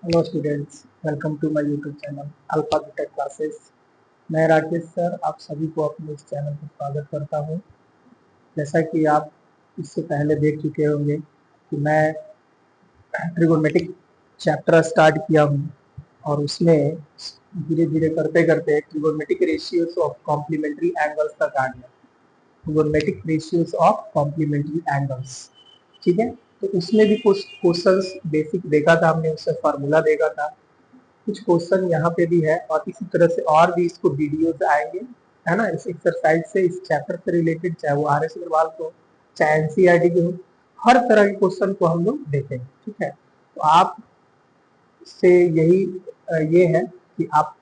Hello students, welcome to my YouTube channel alpha beta classes. मैं Rakesh sir आप सभी को अपने इस चैनल पर स्वागत करता हूं। जैसा कि आप इससे पहले देख चुके होंगे कि मैं ट्रिगोनोमेट्रिक चैप्टर स्टार्ट किया हूं और उसमें धीरे धीरे करते करते trigonometric ratios of complementary angles तक आ गया। Trigonometric ratios of complementary angles, ठीक है। तो उसमें भी कुछ क्वेश्चंस बेसिक देखा था हमने, उससे फार्मूला देखा था। कुछ क्वेश्चन यहाँ पे भी है और इसी तरह से और भी इसको वीडियोज आएंगे, है ना, इस एक्सरसाइज से, इस चैप्टर से रिलेटेड, चाहे वो आर एस अग्रवाल को, चाहे एनसीईआरटी के हो, हर तरह के क्वेश्चन को हम लोग देखेंगे, ठीक है। तो आप से यही ये है कि आप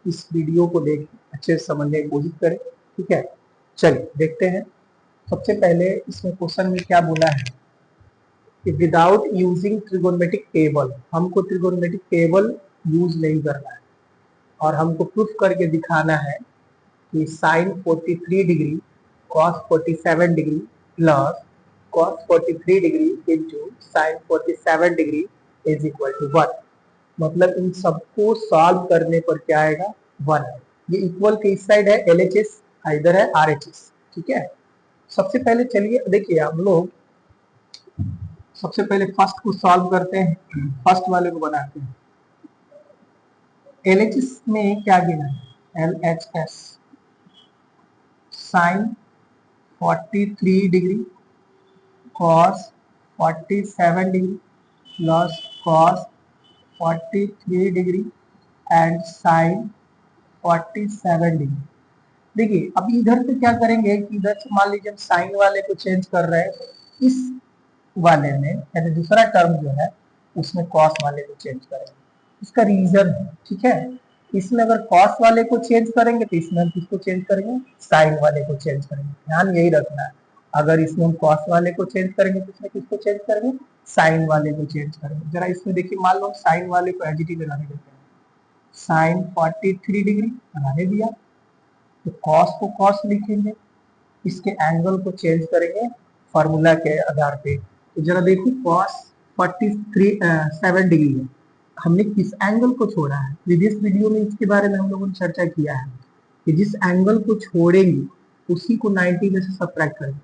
इस वीडियो को देख अच्छे से समझने की कोशिश करें, ठीक है। चलिए देखते हैं। सबसे पहले इसमें क्वेश्चन में क्या बोला है कि विदाउट यूजिंग ट्रिगोनोमेट्रिक टेबल, हमको ट्रिगोनोमेट्रिक टेबल यूज नहीं करना है और हमको प्रूफ करके दिखाना है कि sine 43 degree cos 47 degree plus cos 43 degree into sine 47 degree is equal to 1। मतलब इन सबको सॉल्व करने पर क्या आएगा, 1 है। ये इक्वल के इस साइड है LHS, इधर है RHS, ठीक है। सबसे पहले चलिए देखिए, हम लोग सबसे पहले फर्स्ट को सॉल्व करते हैं, फर्स्ट वाले को बनाते हैं। LHS में क्या गिना है, LHS sine 43 degree cos 47 degree plus cos 43 degree and sine 47 degree. देखिए अब इधर से क्या करेंगे कि इधर से मान लीजिए हम साइन वाले को चेंज कर रहे हैं, तो इस वाले में यानी दूसरा टर्म जो है उसमें कॉस वाले को चेंज करेंगे। इसका रीजन है, ठीक है। इसमें अगर कॉस वाले को चेंज करेंगे तो इसमें हम किसको चेंज करेंगे, साइन वाले को चेंज करेंगे। ध्यान यही रखना है, अगर इसमें हम कॉस वाले को चेंज करेंगे तो इसमें किसको चेंज करेंगे, साइन वाले को चेंज करेंगे। जरा इसमें देखिए, मान लो हम साइन वाले को एज इट इज रहने देते हैं, साइन 43 डिग्री रहने दिया, तो कॉस को कॉस लिखेंगे, इसके एंगल को चेंज करेंगे फॉर्मूला के आधार पे। तो जरा देखो, कॉस 47 डिग्री है, हमने किस एंगल को छोड़ा है। प्रीवियस वीडियो में इसके बारे में हम लोगों ने चर्चा किया है कि जिस एंगल को छोड़ेंगे उसी को 90 में से सब्ट्रैक्ट करेंगे।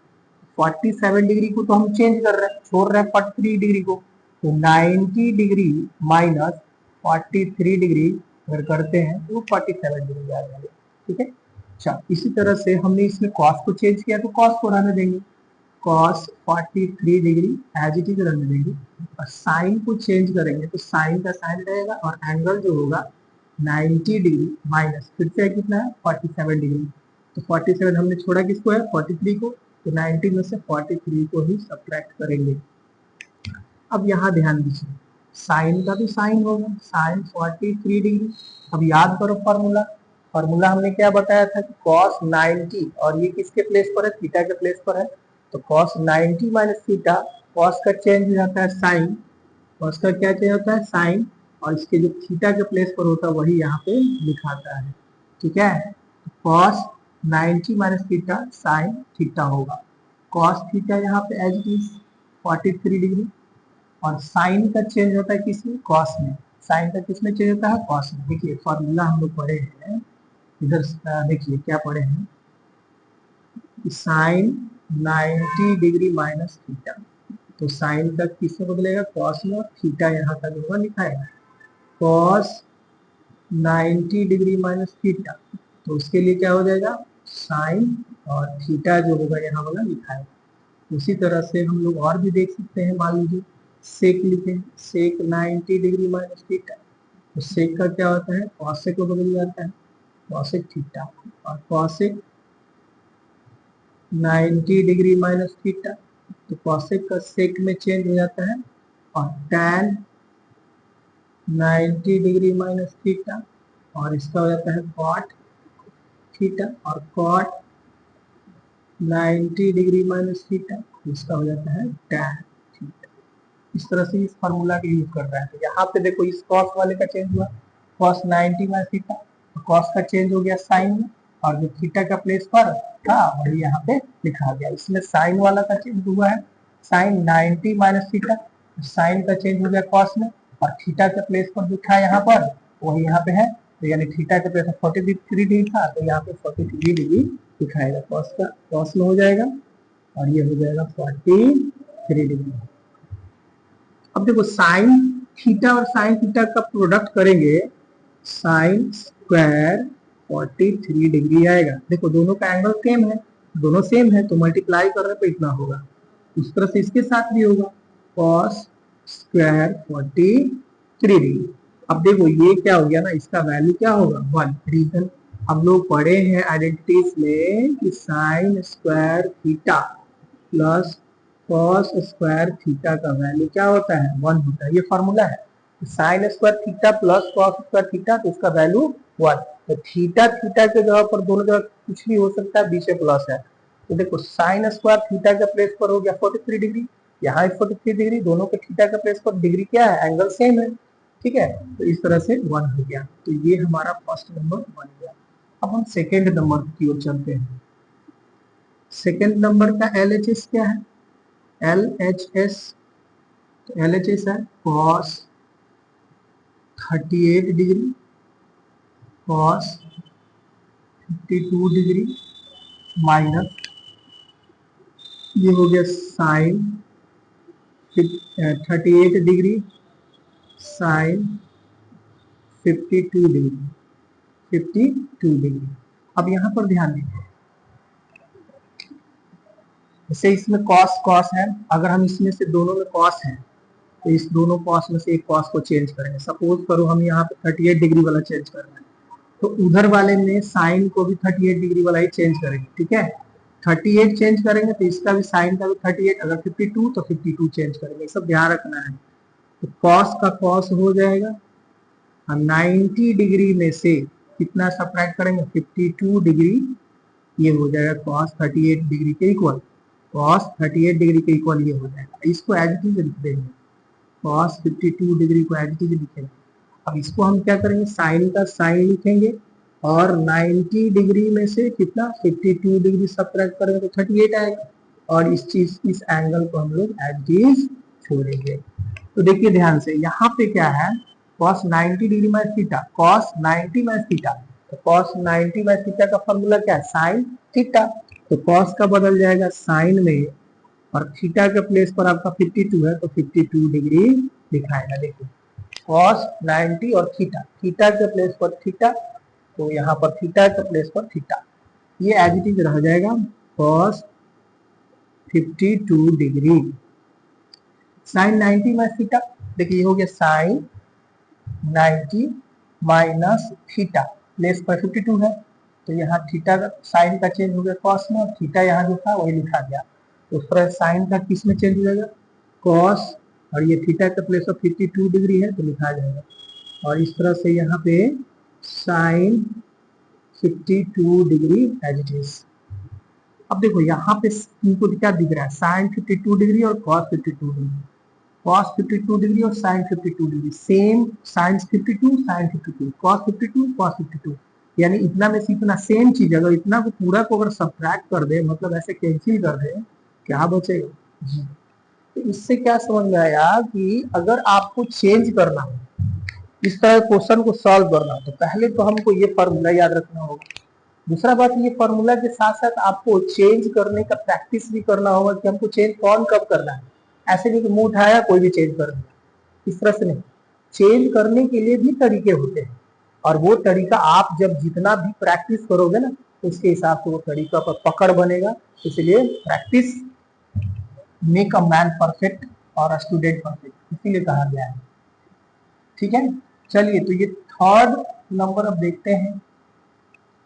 47 डिग्री को तो हम चेंज कर रहे हैं, छोड़ रहे हैं 43 डिग्री को, तो 90 डिग्री माइनस 43 डिग्री अगर करते हैं तो 47 डिग्री आ जाएगा, ठीक है। अच्छा, इसी तरह से हमने इसमें कॉस को चेंज किया तो कॉस को रहने देंगे, cos 43 degree as it is रहने देंगे, और साइन को चेंज करेंगे तो साइन का साइन रहेगा और एंगल जो होगा 90 डिग्री माइनस फिर से कितना है 47 डिग्री। तो 47 हमने छोड़ा किसको है, 43 को, तो 90 में से 43 को ही सब्ट्रैक्ट करेंगे। अब यहाँ ध्यान दीजिए, साइन का भी साइन होगा, साइन 43 डिग्री। अब याद करो फॉर्मूला, फॉर्मूला हमने क्या बताया था कि cos 90, और ये किसके प्लेस पर है, थीटा के प्लेस पर है, तो cos 90 माइनस थीटा, cos का चेंज हो जाता है साइन, cos का क्या चेंज होता है साइन, और इसके जो थीटा के प्लेस पर होता है वही यहाँ पे लिखाता है, ठीक है। cos 90 minus theta sine theta होगा, cos थीटा यहाँ पे एज इट इज 43 डिग्री, और साइन का चेंज होता है किसमें, कॉस में। साइन का किसमें चेंज होता है, कॉस में। देखिए फॉर्मूला हम लोग पढ़े हैं इधर, देखिए क्या पढ़े हैं, साइन 90 डिग्री माइनस थीटा, तो साइन का किसमें बदलेगा, कॉस में, और थीटा यहाँ का जो होगा लिखा है कॉस 90 डिग्री माइनस थीटा, तो उसके लिए क्या हो जाएगा साइन, और थीटा जो होगा यहाँ वाला लिखा है। उसी तरह से हम लोग और भी देख सकते हैं, मान लीजिए सेक लिखें, सेक 90 डिग्री माइनस थीटा, तो सेक का क्या होता है, कॉसेक को बदल जाता है कॉसेक थीटा, और कॉसेक 90 डिग्री माइनस थीटा, तो कॉसेक का सेक में चेंज हो जाता है, और टैन 90 डिग्री माइनस थीटा, और इसका हो जाता है कॉट थीटा, और कॉट 90 डिग्री माइनस थीटा, इसका हो जाता है टैन थीटा। इस तरह से इस फार्मूला का यूज कर रहे हैं। तो यहाँ पे देखो, इस कॉस वाले का चेंज हुआ, कॉस 90 माइनस थीटा, तो कॉस का चेंज हो गया साइन में, और जो थीटा का प्लेस पर था वही यहाँ पे लिखा गया। इसमें साइन वाला का चेंज हुआ है, साइन 90 माइनस थीटा, साइन का चेंज हो गया कॉस में, और थीटा के प्लेस पर जो था यहाँ पर वही यहाँ पे है, तो यानी थीटा के प्लेस पर 43 डिग्री था तो यहाँ पे 43 डिग्री दिखाएगा, कॉस का कॉस में हो जाएगा और ये हो जाएगा 43 डिग्री। अब देखो साइन थीटा और साइन थीटा का प्रोडक्ट करेंगे, साइन स्क्वायर 43 डिग्री आएगा। देखो दोनों का एंगल सेम है, दोनों सेम है तो मल्टीप्लाई करने पे इतना होगा, उस तरह से इसके साथ भी होगा cos स्क्वायर 43 डिग्री। अब देखो ये क्या हो गया ना, इसका वैल्यू क्या होगा 1। रीजन हम लोग पढ़े हैं आइडेंटिटीज में कि sine square theta plus cos square theta का वैल्यू क्या होता है 1 होता है, ये फॉर्मूला है। Sine square theta plus cos square theta तो इसका वैल्यू 1। तो थीटा थीटा के जगह पर दोनों जगह कुछ भी हो सकता है, बीच में प्लस है। तो देखो साइन स्क्वायर थीटा के प्लेस पर हो गया 43 डिग्री, यहाँ 43 डिग्री, दोनों के थीटा के प्लेस पर डिग्री क्या है, एंगल सेम है, ठीक है। तो इस तरह से 1 हो गया, तो ये हमारा फर्स्ट नंबर बन गया। अब हम सेकेंड नंबर की ओर चलते हैं। सेकेंड नंबर का LHS क्या है, LHS, तो LHS है cos 38 degree cos 52 degree minus ये हो गया sine 38 degree sine 52 degree 52 degree. अब यहाँ पर ध्यान दीजिए, जैसे इसमें cos cos है, अगर हम इसमें से दोनों में cos है तो इस दोनों cos में से एक cos को चेंज करेंगे। सपोज करो हम यहाँ पे 38 डिग्री वाला चेंज कर रहे हैं तो उधर वाले में साइन को भी 38 डिग्री वाला ही चेंज करेंगे, ठीक है। 38 चेंज करेंगे तो इसका भी साइन का भी 38, अगर 52 तो 52 चेंज करेंगे, सब ध्यान रखना है। तो cos का cos हो जाएगा, हम 90 डिग्री में से कितना सब्ट्रैक्ट करेंगे 52 डिग्री, ये हो जाएगा cos 38 डिग्री के इक्वल, cos 38 डिग्री के इक्वल ये हो जाएगा। इसको एज इट इज लिख देंगे, cos 52 डिग्री को एज इट इज लिखेंगे। अब इसको हम क्या करेंगे, साइन का साइन लिखेंगे और 90 डिग्री में से कितना 52 डिग्री सब्ट्रैक्ट करेंगे तो 38 आएगा, और इस एंगल को हम लोग एज इट इज छोड़ेंगे। तो देखिए ध्यान से, यहाँ पे क्या है cos 90 degree minus theta, cos 90 minus theta, तो cos 90 माइनस थीटा का फॉर्मूला क्या है साइन थीटा, तो cos का बदल जाएगा साइन में और थीटा के प्लेस पर आपका 52 है तो 52 डिग्री दिखाएगा। देखिए cos 90 और थीटा, थीटा के प्लेस पर थीटा, तो यहाँ पर थीटा के प्लेस पर थीटा, ये एज इट इज रह जाएगा cos 52 degree sine 90 minus theta. देखिए ये हो गया साइन 90 माइनस थीटा, प्लेस पर 52 है तो यहाँ थीटा का साइन का चेंज हो गया कॉस में, और थीटा यहाँ जो था वही लिखा गया, तो उस तरह साइन का किस में चेंज हो जाएगा कॉस, और ये थीटा का प्लेस ऑफ 52 डिग्री है तो लिखा जाएगा, और इस तरह से यहाँ पे sine 52 degree as it is. अब देखो यहाँ पे इनको क्या दिख रहा है, साइन 52 डिग्री और कॉस 52 डिग्री, cos 52 डिग्री और sin 52 degree same, sin 52 sin 52 cos 52 cos 52, यानी इतना में से इतना सेम चीज, अगर इतना को पूरा को अगर सब्ट्रैक्ट कर दे, मतलब ऐसे कैंसिल कर दे, क्या बचेगा जी। तो इससे क्या समझ में आया कि अगर आपको चेंज करना हो, इस तरह क्वेश्चन को सॉल्व करना हो, तो पहले तो हमको ये फॉर्मूला याद रखना होगा। दूसरा बात, ये फॉर्मूला के साथ साथ आपको चेंज करने का प्रैक्टिस भी करना होगा कि हमको चेंज कौन कब करना है। ऐसे नहीं कि मुंह उठाया कोई भी चेंज कर दिया, इस तरह से नहीं। चेंज करने के लिए भी तरीके होते हैं, और वो तरीका आप जब जितना भी प्रैक्टिस करोगे ना, उसके हिसाब से वो तरीका पर पकड़ बनेगा। इसलिए practice make a man perfect और अ स्टूडेंट परफेक्ट, इसीलिए कहा गया है, ठीक है। चलिए तो ये थर्ड नंबर अब देखते हैं,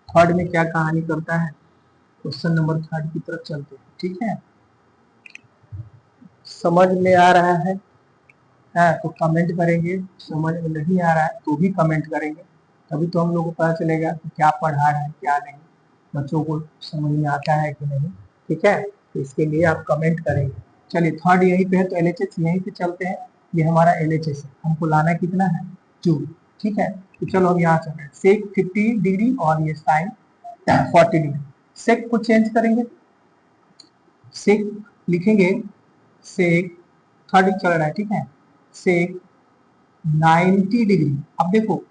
थर्ड में क्या कहानी करता है। क्वेश्चन नंबर थर्ड की तरफ चलते हैं, ठीक है। समझ में आ रहा है तो कमेंट करेंगे, समझ में नहीं आ रहा है तो भी कमेंट करेंगे, तभी तो हम लोग को पता चलेगा कि क्या पढ़ा है क्या नहीं, बच्चों को समझ में आता है कि नहीं, ठीक है। तो इसके लिए आप कमेंट करेंगे। चलिए थर्ड यहीं पे है तो LHS यहीं पे चलते हैं। ये हमारा LHS है, हमको लाना कितना है 2, ठीक है। तो चलो हम यहाँ चल रहे हैं, सेक 50 डिग्री और ये साइन 40 डिग्री। सेक को चेंज करेंगे, सेक लिखेंगे, सेक थर्ड चल रहा है, ठीक है। सेक 90 डिग्री। अब देखो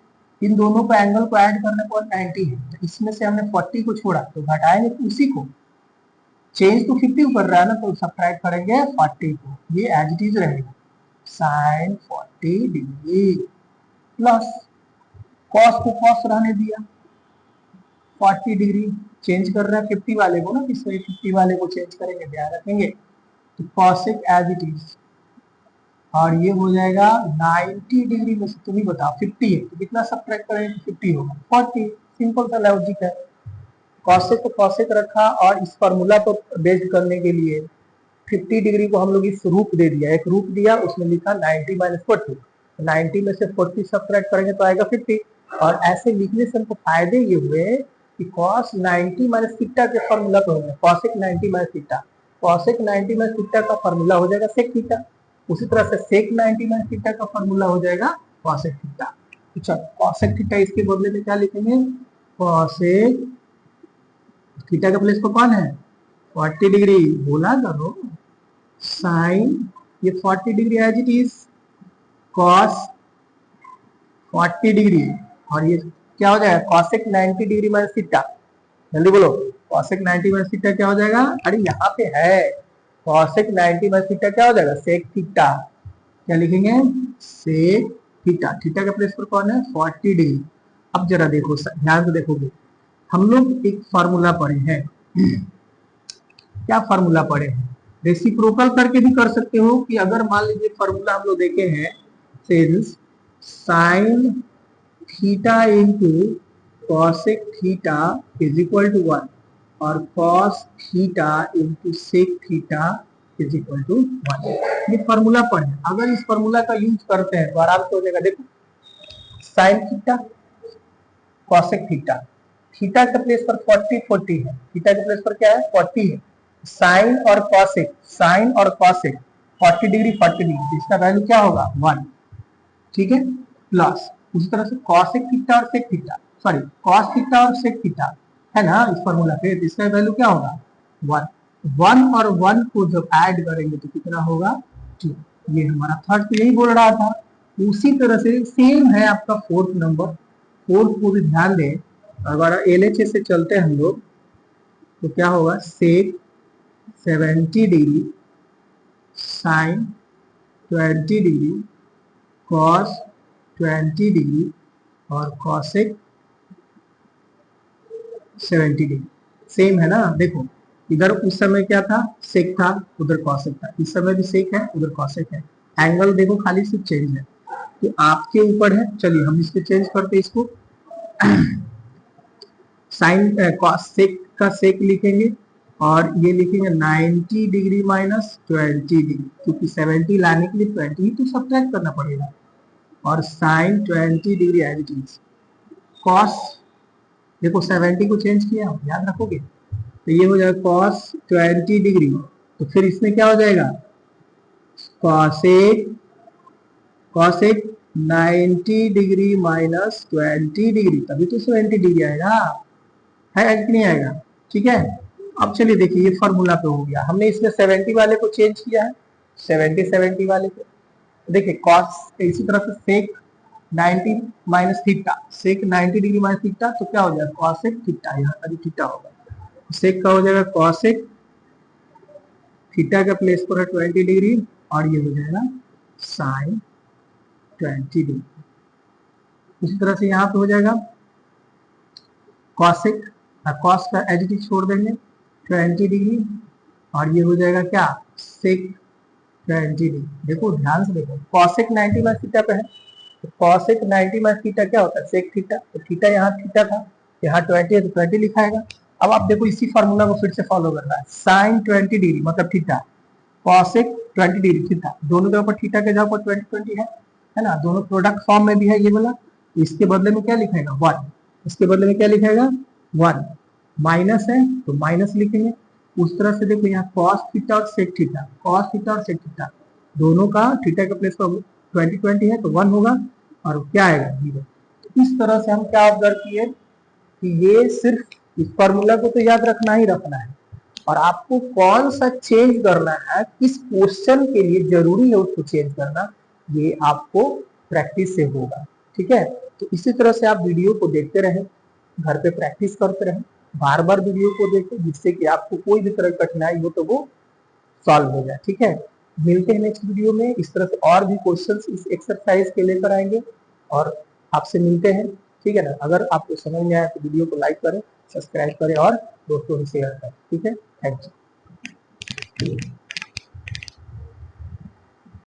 इन दोनों को एंगल को ऐड करने पर 90 है, तो इसमें से हमने 40 को छोड़ा तो घटाएंगे तो उसी को, चेंज तो 50 को कर रहा है ना, तो सब्ट्रैक्ट करेंगे 40 को, ये एज इट इज रहेगा साइन 40 डिग्री प्लस कॉस को कॉस रहने दिया 40 डिग्री, चेंज कर रहे हैं 50 वाले को ना, इसमें 50 वाले को चेंज करेंगे, ध्यान रखेंगे, तो कॉसेक एज इट इज, और ये हो जाएगा 90 डिग्री में से तुम ही बताओ 50 है तो कितना सब्ट्रैक्ट करेंगे तो 50 होगा 40, सिंपल सा लॉजिक है। कॉसेक को कॉसेक रखा और इस फॉर्मूला को बेस्ड करने के लिए 50 डिग्री को हम लोग इस रूप दे दिया, एक रूप दिया उसमें लिखा 90 माइनस 40, 90 में से 40 सब्ट्रैक्ट करेंगे तो आएगा 50, और ऐसे लिखने से हमको फायदे ये हुए कि cos 90 माइनस थीटा के फॉर्मूला को होगा cosec 90 minus theta, cosec 90 minus theta का फॉर्मूला हो जाएगा sec थीटा, उसी तरह से sec 90 माइनस थीटा का फॉर्मूला हो जाएगा cosec थीटा। तो चलो cosec थीटा इसके बदले में क्या लिखेंगे, cosec थीटा का प्लेस पर कौन है 40 डिग्री, बोला करो साइन ये 40 degree as it is cos 40 degree, और ये क्या हो जाएगा cosec 90 डिग्री माइनस थीटा, जल्दी बोलो cosec 90 माइनस थीटा क्या हो जाएगा, अरे यहाँ पे है cosec 90 माइनस थीटा क्या हो जाएगा sec थीटा, क्या लिखेंगे sec थीटा, थीटा के प्लेस पर कौन है 40 डिग्री। अब जरा देखो ध्यान से देखोगे, हम लोग एक फार्मूला पढ़े हैं, क्या फार्मूला पढ़े हैं, रेसिप्रोकल करके भी कर सकते हो कि अगर मान लीजिए फार्मूला हम लोग देखे हैं since sine theta into cosec theta is equal to 1 और cos theta into sec theta is equal to 1, ये फार्मूला पढ़े, अगर इस फार्मूला का यूज करते हैं तो आराम से हो जाएगा। देखो sine theta cosec theta, theta के प्लेस पर 40 है, थीटा के प्लेस पर क्या है 40 है, साइन और कॉसेक, साइन और कॉसेक 40 डिग्री 40 डिग्री, इसका वैल्यू क्या होगा 1, ठीक है, प्लस उसी तरह से कॉसेक थीटा और sec theta, sorry cos theta और सेक थीटा है ना इस फॉर्मूला पे, इसका वैल्यू क्या होगा 1, 1 और 1 को जब ऐड करेंगे तो कितना होगा 2, ये हमारा थर्ड तो यही बोल रहा था। उसी तरह से सेम है आपका फोर्थ नंबर, फोर्थ को भी ध्यान दें, अगर LHS से चलते हैं हम लोग तो क्या होगा सेक 70 degree sine 20 degree cos 20 degree और कॉसेक 70 डिग्री, सेम है ना। देखो इधर उस समय क्या था सेक था, उधर कॉसेक था, इस समय भी सेक है उधर कॉसेक है, एंगल देखो खाली सिर्फ चेंज है, तो आपके ऊपर है। चलिए हम इसको चेंज करते हैं, इसको साइन सेक का सेक लिखेंगे और ये लिखेंगे 90 डिग्री माइनस 20 डिग्री, क्योंकि 70 लाने के लिए 20 ही तो सब्ट्रैक्ट करना पड़ेगा, और sine 20 degree as it is, cos देखो 70 को चेंज किया याद रखोगे, तो ये हो जाएगा कॉस 20 डिग्री, तो फिर इसमें क्या हो जाएगा cosec cosec 90 degree minus 20 degree, तभी तो 70 डिग्री आएगा, है कि नहीं आएगा, ठीक है। अब चलिए देखिए ये फॉर्मूला पे हो गया, हमने इसमें 70 वाले को चेंज किया है 70 वाले को, देखिए कॉस इसी तरह से सेक 90 माइनस थीटा, सेक 90 डिग्री माइनस थीटा, तो क्या हो जाएगा कॉसेक थीटा, यहाँ पर थीटा होगा, सेक का हो जाएगा कॉसेक थीटा का प्लेस पर है 20 डिग्री और ये हो जाएगा साइन 20 डिग्री, इसी तरह से यहाँ पे हो जाएगा कॉसेक, कॉस का एज इट छोड़ देंगे 20 डिग्री और ये हो जाएगा क्या सेक 20 डिग्री। देखो ध्यान से देखो कॉसेक 90 माइनस थीटा पे है, तो कॉसेक 90 माइनस थीटा क्या होता है सेक थीटा, तो थीटा यहाँ थीटा था, यहाँ 20 है तो 20 लिखा है। अब आप देखो इसी फार्मूला को फिर से फॉलो कर रहा है, साइन 20 डिग्री मतलब थीटा, कॉसेक 20 डिग्री थीटा, दोनों के ऊपर थीटा के जगह पर 20 है ना, दोनों प्रोडक्ट फॉर्म में भी है ये वाला, इसके बदले में क्या लिखेगा 1, इसके बदले में क्या लिखेगा 1, माइनस है तो माइनस लिखेंगे, उस तरह से देखो यहाँ कॉस थीटा और सेक थीटा, कॉस थीटा और सेक थीटा दोनों का थीटा के प्लेस पर 20 है तो 1 होगा और क्या आएगा 0। तो इस तरह से हम क्या ऑब्जर्व किए कि ये सिर्फ इस फॉर्मूला को तो याद रखना ही रखना है, और आपको कौन सा चेंज करना है किस क्वेश्चन के लिए जरूरी है उसको चेंज करना, ये आपको प्रैक्टिस से होगा। ठीक है, तो इसी तरह से आप वीडियो को देखते रहें, घर पे प्रैक्टिस करते रहें, बार बार वीडियो को देखें, जिससे कि आपको कोई भी तरह की कठिनाई हो तो वो सॉल्व हो जाए। ठीक है, मिलते हैं नेक्स्ट वीडियो में, इस तरह से और भी क्वेश्चंस इस एक्सरसाइज के लेकर आएंगे और आपसे मिलते हैं। ठीक है ना, अगर आपको समझ में आया तो वीडियो को लाइक करें, सब्सक्राइब करें और दोस्तों से शेयर करें। ठीक है, थैंक यू।